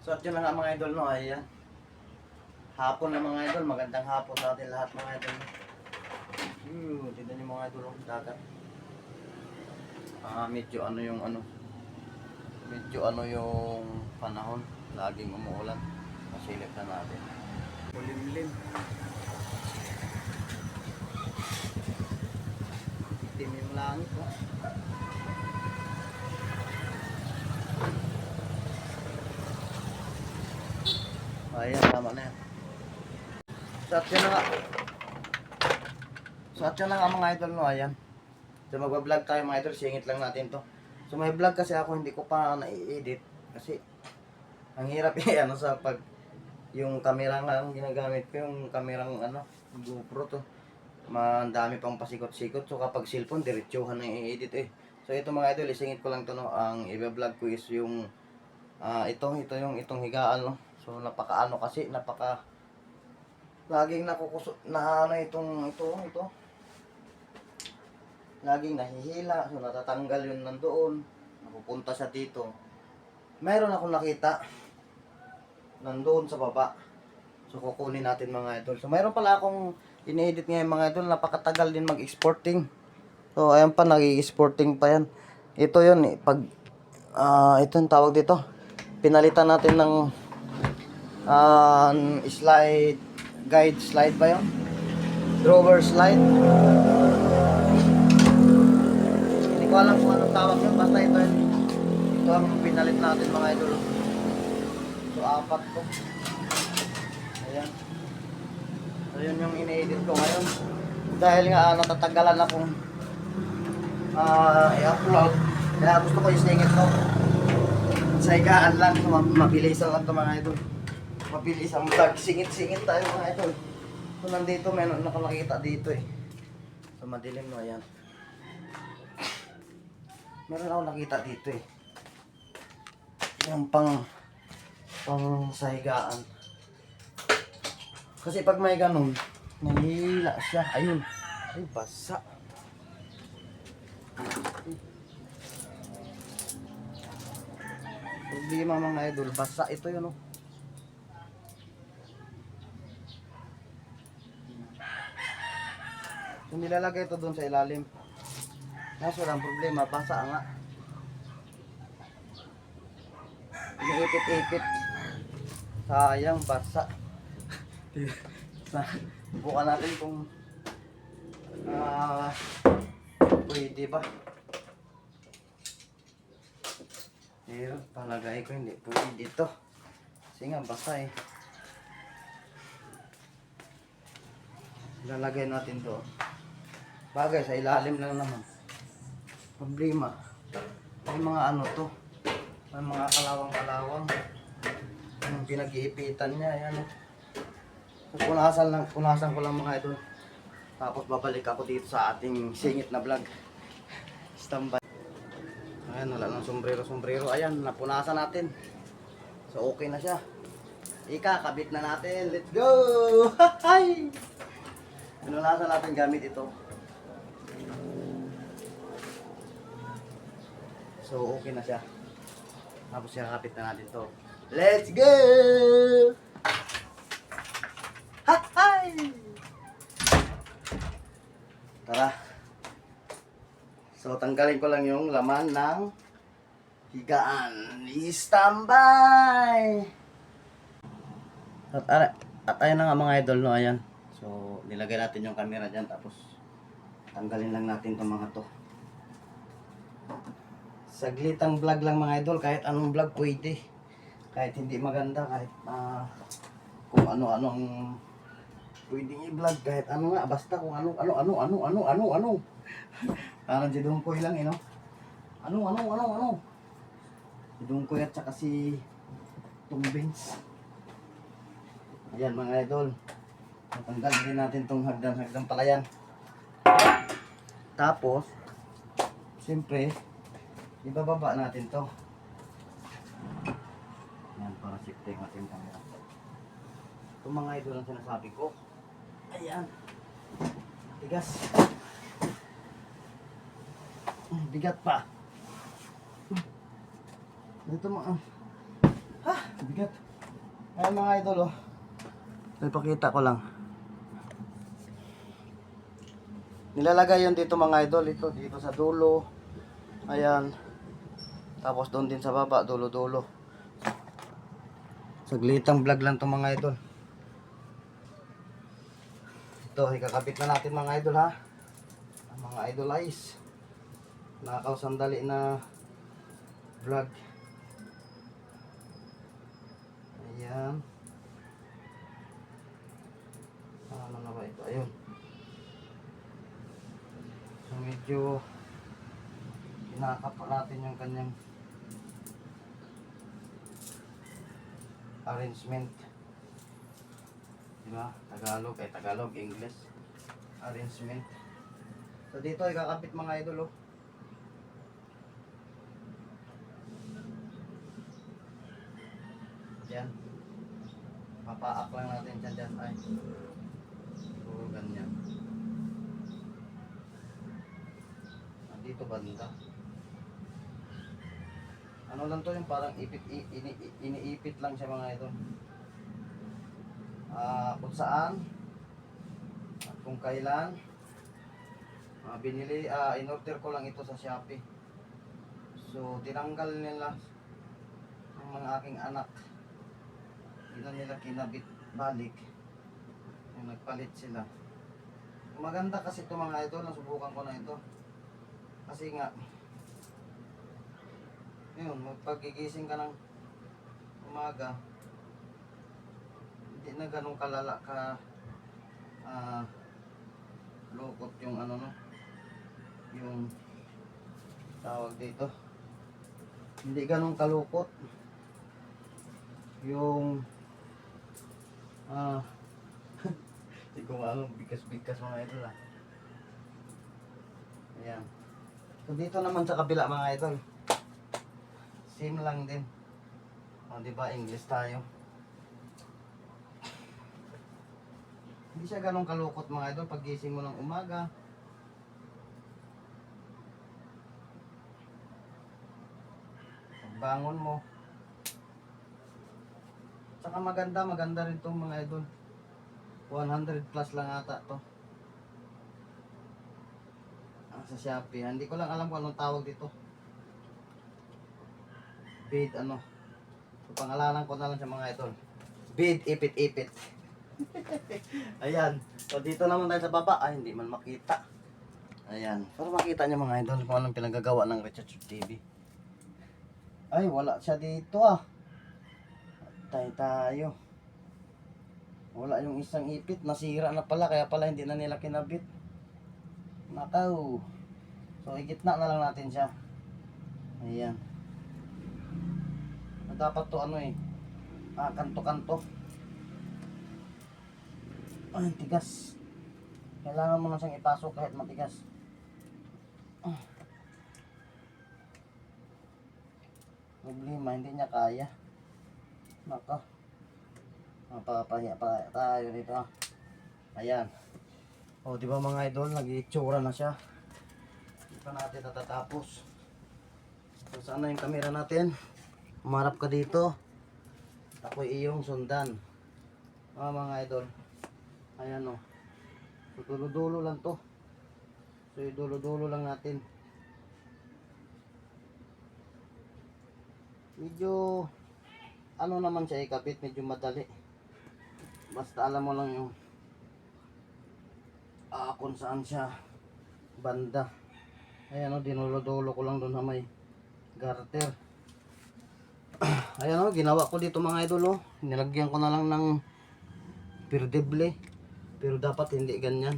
So at yun na nga mga idol, no, ayan. Hapon na mga idol, magandang hapon sa atin lahat mga idol. Tignan niyo mga idol, ang dagat. Medyo ano yung panahon, laging umuulan. Masilip na natin. Kulimlim. Itim yung langit, oh. Ayan, tama na yan. So at yun na nga mga idol, no, ayan. So magbablog tayo mga idol, singit lang natin to. So may vlog kasi ako, hindi ko pa na-edit kasi ang hirap ano sa pag yung camera nga ang ginagamit ko, yung kamerang GoPro to. Mandami pang pasikot-sikot, so kapag cellphone diretsuhan na i-edit eh. So ito mga idol, isingit ko lang to, no. Ang i-vlog ko is yung itong higaan, no. So napaka laging nakukusot na ito. Laging nahihila, so natatanggal yun nandoon, napupunta siya dito. Mayroon akong nakita nandoon sa baba, so kukunin natin mga idol. So mayroon pala akong ini-edit ngayon mga idol, napakatagal din mag-exporting. So ayan pa, nag-exporting pa yan. Ito yun eh, pag ito yung tawag dito, pinalitan natin ng guide slide ba yun? Drawer slide. Hindi ko alam kung anong tawag yun, basta ito ang pinalit natin mga idol. So 4 to. Ayan. So yun yung ine-edit ko ngayon. Dahil nga natatagalan akong i-upload, kaya gusto ko isingit to. Sa higaan lang, mabilis lang ito mga idol. Mabilis ang vlog, singit-singit tayo mga idol. So nandito, may nakalakita dito eh. So madilim, no, ayan. Meron ako nakita dito eh. Yung pang sa higaan. Kasi pag may ganun, nahihila siya. Ayun. Ay, basa. Problema mga idol, basa ito yun, oh. So nilalagay ito doon sa ilalim. Kaso lang problema, basa nga. Iniipit-ipit. Sayang, basa. Bukan natin kung pwede ba. Pero palagay ko hindi pwede dito. Kasi nga basa eh. Lalagay natin to. Bagay sa ilalim lang naman. Problema. May mga to. May mga kalawang-kalawang. Yung pinag-iipitan niya, ayan. So, punasan ko lang mga idol. Tapos babalik ako dito sa ating singit na vlog. Standby. Ayan, wala ng sombrero. Ayan, napunasan natin. So okay na siya. Ikakabit na natin. Let's go! Hay! Punasan natin gamit ito. So okay na siya. Tapos ikakabit na natin to. Let's go! Hay! Tara. So tanggalin ko lang yung laman ng higaan. Standby! At ayan na nga mga idol, no, ayan. So nilagay natin yung camera dyan, tapos tanggalin lang natin itong mga to. Saglitang vlog lang mga idol, kahit anong vlog pwede. Kahit hindi maganda, kahit kung ano-ano ang pwedeng i-vlog, kahit ano nga, basta kung ano. Parang si Dungkoy lang, no? Ano? Si Dungkoy at saka si Tumbins. Ayan mga idol. Natanggal din natin itong hagdan palayan. Tapos, siyempre, ibababa natin to. Ayan, para safety ang ating camera. Itong mga idol ang sinasabi ko. Ayan. Tigas. Bigat pa. Ito mga bigat. Ayan mga idol oh. Ipakita ko lang. Nilalagay yun dito mga idol. Ito dito sa dulo. Ayan. Tapos doon din sa baba. Dulo-dulo. Saglitang vlog lang to mga idol. Ito, ikakabit na natin mga idol ha. Mga idolize. Nakakasandali na vlog. Ayan. Ano na ba ito? Ayun. So medyo kinakap natin yung kanyang arrangement. Diba? Tagalog ay Tagalog, English. Arrangement. So dito ikakabit mga idol oh. Yan. Papaak lang natin dyan ay. Puro ganyan. Dito banda. Ano lang to yung parang iniipit lang siya mga idol. Kung saan at kung kailan binili, in-order ko lang ito sa Shopee. So tinanggal nila ng mga aking anak. Hindi na nila kinabit balik. Yung nagpalit sila. Maganda kasi ito mga idol, nasubukan ko na ito. Kasi nga yun, magpagigising ka ng umaga, hindi na ganun kalala ka lukot yung ano no, yung tawag dito, hindi ganun kalukot yung hindi ko alam, bigas-bigas mga idol ayan. So dito naman sa kabila mga idol, same lang din. O diba, English tayo. Hindi siya ganun kalukot mga idol pag gising mo ng umaga. Pagbangon mo. Saka maganda rin itong mga idol. 100 plus lang ata to. Sa Shopee. Hindi ko lang alam kung anong tawag dito. Bid ano. So, pangalanan ko na lang sa mga idol. Bid ipit-ipit. Ayan. So dito naman tayo sa baba. Ay hindi man makita. Ayan. Para makita niyo mga idol kung anong pinagagawa ng Richard TV. Ay wala siya dito ah. Patay tayo. Wala yung isang ipit. Nasira na pala. Kaya pala hindi na nila kinabit. Nakaw. So igitna na lang natin siya. Ayan. Dapat to ano eh, kanto-kanto. Ay, tigas. Kailangan mo na siyang ipasok kahit matigas. Problema, hindi niya kaya. Naka. Mapapahiya pa tayo dito. Ayan. O, di ba mga idol, nag-iitsura na siya. Hindi pa natin natatapos. So, sana yung camera natin. Umarap ka dito. Ako'y iyong sundan. Mga idol. Ayan o. So, dulo-dulo lang to. So, dulo-dulo lang natin. Medyo ano naman siya ikabit. Medyo madali. Basta alam mo lang yung kung saan siya banda. Ayan o. Dinulo-dulo ko lang doon na may garter. Ayan o, ginawa ko dito mga idol o. Nilagyan ko na lang ng perdeble. Pero dapat hindi ganyan.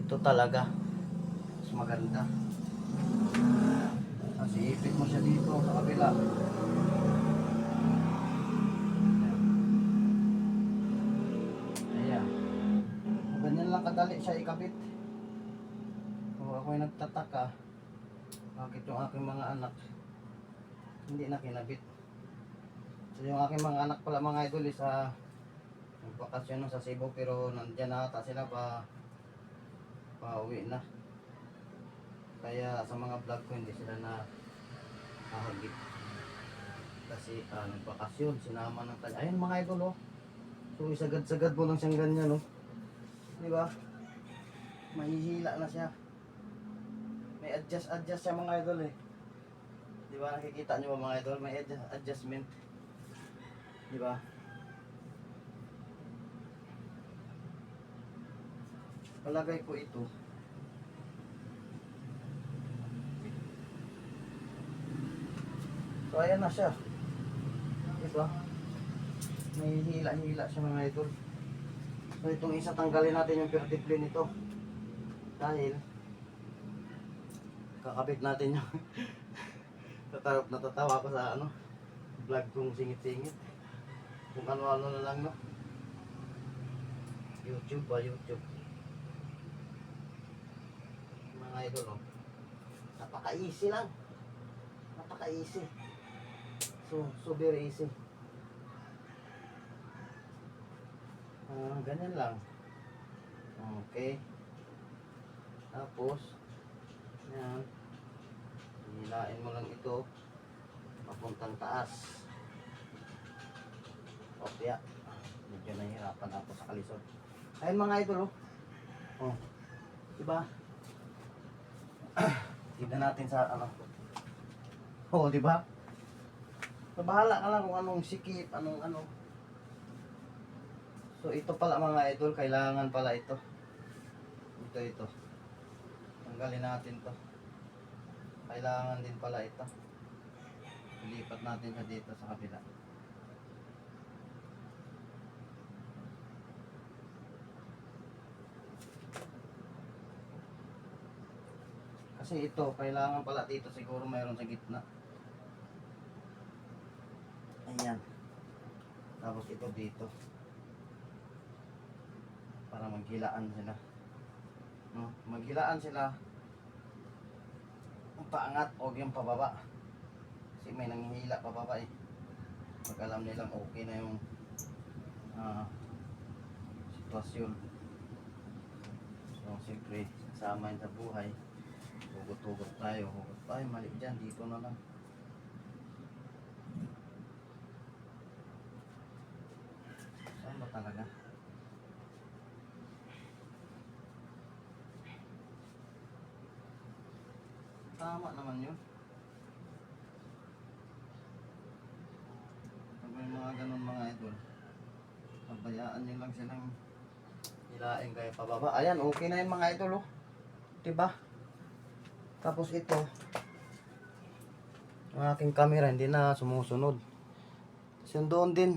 Ito talaga. Mas maganda. Kasi ipit mo siya dito sa kabila. Ayan. Ganyan lang kadali siya ikabit. So ako'y nagtataka. Bakit yung aking mga anak hindi na kinabit. So yung aking mga anak pala mga idol is nagbakasyon sa Cebu pero nandyan na ata sila pauwi na. Kaya sa mga vlog ko hindi sila na hahagip. Kasi nagbakasyon, sinama ng tag. Ayun mga idol oh. So isagad-sagad mo lang siyang ganyan oh. Di ba? Mahihila na siya. May adjust siya mga idol eh. Di ba nakikita nyo ba mga idol? May adjustment. Di ba? Palagay ko ito. So ayan na siya. Diba? May hila-hila siya mga idol. So itong isa tanggalin natin yung vertiplane nito. Dahil kakabit natin yung natatawa ko sa vlog kong singit-singit. Kung ano-ano na lang no. YouTube ba YouTube. Mga idol no. Napaka-easy lang. Napaka-easy. So very easy. Ganyan lang. Okay. Tapos, yan. Hilain mo lang ito. Papuntang taas. Opya. Medyo nahihirapan ako sa kalisod. Ayun mga idol oh. Oh. Diba? Tignan natin sa Oh, diba? So, bahala ka lang kung anong sikip, anong ano. So, ito pala mga idol, kailangan pala ito. Ito. Tanggalin natin to. Kailangan din pala ito. Ilipat natin siya dito sa kabila. Kasi ito, kailangan pala dito siguro mayroon sa gitna. Ayan. Tapos ito dito. Para maghilaan sila. No? Maghilaan sila. Ang paangat o yung pababa. Kasi may nanghihila pababa eh. Pag alam nilang okay na yung sitwasyon. So siyempre, kasama yun sa buhay. Hugot-hugot tayo. Ay, mali dyan. Dito na lang. Saan ba talaga? Tama naman yun. Pag may mga ganun mga idol, pabayaan nyo lang silang hilain kayo pababa. Ayan, okay na yun mga idol oh. Diba? Tapos ito, ang aking camera hindi na sumusunod. Tapos yun doon din,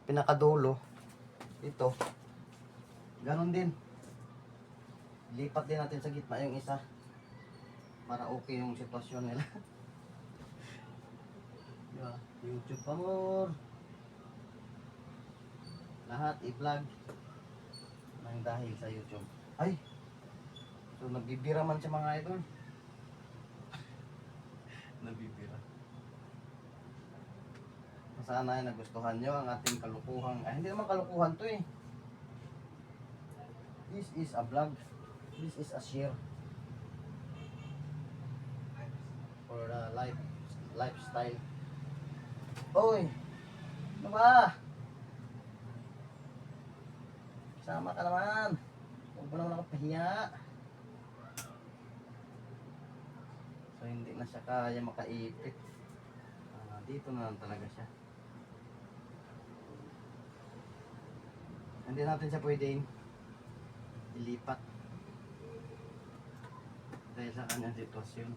pinakadulo, ito, ganun din. Lipat din natin sa gitna yung isa para okay yung sitwasyon nila. Diba? YouTube pa more. Lahat i-vlog nang dahil sa YouTube. Ay! So nagbibira man siya mga idol. Nabibira. Sana ay nagustuhan nyo ang ating kalukuhang. Ay, hindi naman kalukuhan to eh. This is a vlog. This is a share. For the lifestyle. Oy! Ano ba? Sama ka naman. Huwag mo naman ako pahiya. So hindi na siya kaya makaipit. Dito na lang talaga siya. Hindi natin siya pwedeng ilipat dahil sa kanyang sitwasyon.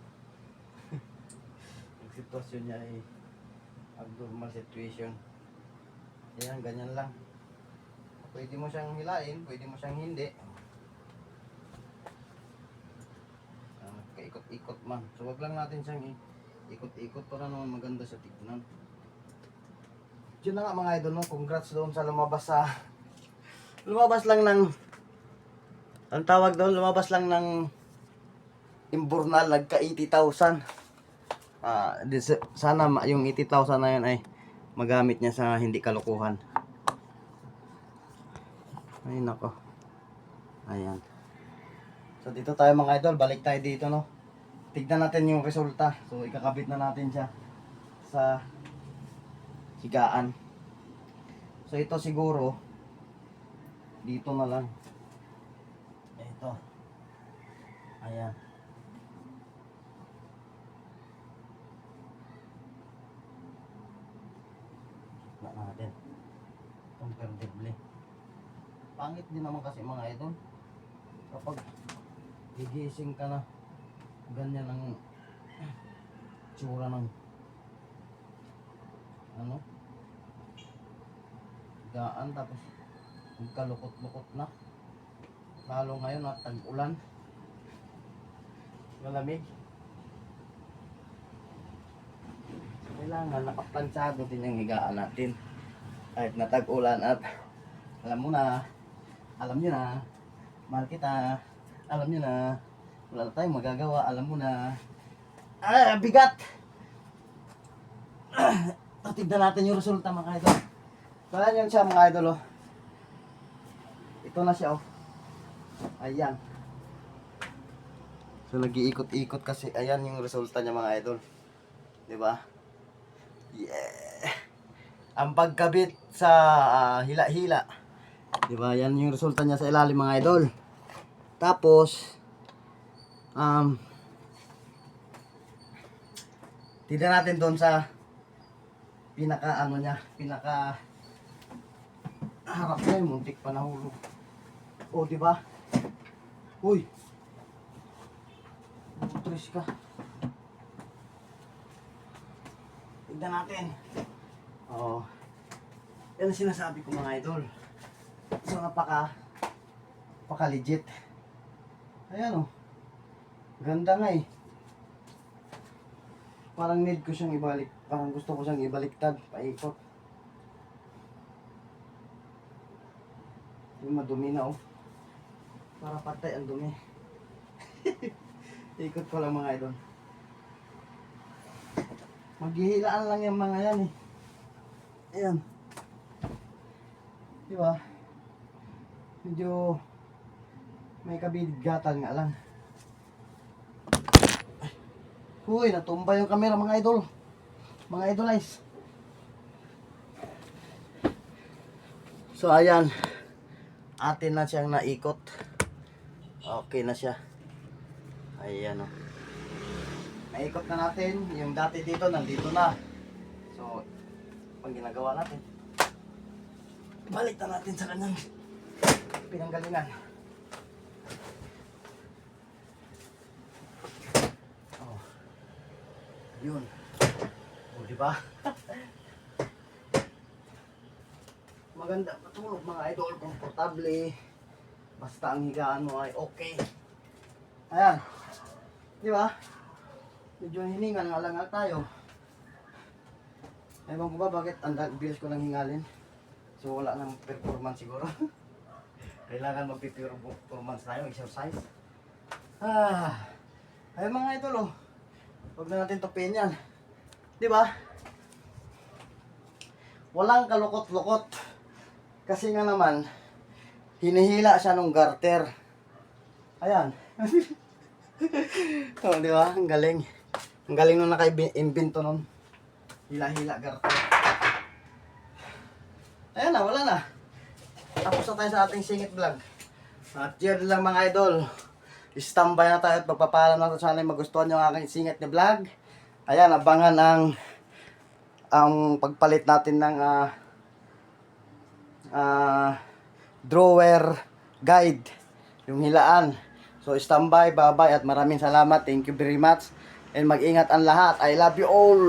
Ang sitwasyon niya ay abnormal situation. Ayan, ganyan lang. Pwede mo siyang hilain, pwede mo siyang hindi. Ikot-ikot man. So wag lang natin siyang ikot-ikot para naman maganda siya tignan. Yun na nga mga idol no, congrats doon sa lumabas lang ng ang tawag doon, lumabas lang ng Imburnal, nagka 80,000. Sana yung 80,000 na yun ay magamit niya sa hindi kalokohan. Ay nako. Ayan. So dito tayo mga idol, balik tayo dito no. Tignan natin yung resulta. So ikakabit na natin siya sa higaan. So ito siguro dito na lang. Ito. Ayan. Na natin. Comfortably. Pangit din naman kasi mga idol. Kapag gigising ka na, ganyan ang tsura ng ano, higaan, tapos magkalukot-lukot na. Lalo ngayon at tag-ulan, malamig. Kailangan nakaplansado din yung higaan natin kahit na tag-ulan. At alam mo na, alam nyo na, mahal kita, alam nyo na, wala na tayong magagawa, alam mo na. Bigat! Tignan natin yung resulta mga idol. Kaya yan siya mga idol, oh. Ito na siya, oh. Ayan. So nag-iikot-ikot kasi ayan yung resulta niya mga idol. 'Di ba? Yeah. Ang pagkabit sa hila-hila. 'Di ba? Yan yung resulta niya sa ilalim mga idol. Tapos tignan natin doon sa pinaka ano niya, pinaka harap niya, muntik pa nahulog. Oh, 'di ba? Uy. Putris ka. Tignan natin. Oh. Yan ang sinasabi ko mga idol. So napaka legit. Ayan, oh. Ganda nga eh. Parang need ko siyang ibalik. Parang gusto ko siyang ibaliktad, paikot. Yung madumi na, oh. Para patay ang dumi. Ikot ko lang mga idol. Maghihilaan lang yung mga yan eh. Ayan. Di ba? Medyo may kabigatan nga lang. Uy, natumba yung camera mga idol. Mga idolize. So ayan. Atin na siyang naikot. Okay na siya. Ayan, oh. Naikot na natin. Yung dati dito, nandito na. So, pag ginagawa natin, balik na natin sa kanyang pinanggalingan. Oh. Yun. O, diba? Maganda matulog mga idol. Komportable. Basta ang higaan mo ay okay. Ayan. Di ba? Medyo hiningal nga lang tayo. Ewan ko ba bakit ang bilis ko lang hingalin. So wala nang performance siguro. Kailangan magpi-performance tayo, exercise. Ayun mga idol, oh. Huwag na natin tupin yan. Di ba? Walang kalukot-lukot. Kasi nga naman, hinihila siya nung garter. Ayan. Oh, di ba? Ang galing. Ang galing nung naka-invento nun. Hila-hila garter. Ayan na, wala na. Tapos na tayo sa ating singit vlog. At yun lang mga idol. Standby na tayo at magpapaalam na ito. Sana magustuhan yung aking singit na vlog. Ayan, abangan ang pagpalit natin ng drawer guide. Yung hilaan. So standby, bye-bye at maraming salamat. Thank you very much. And mag-ingat ang lahat. I love you all.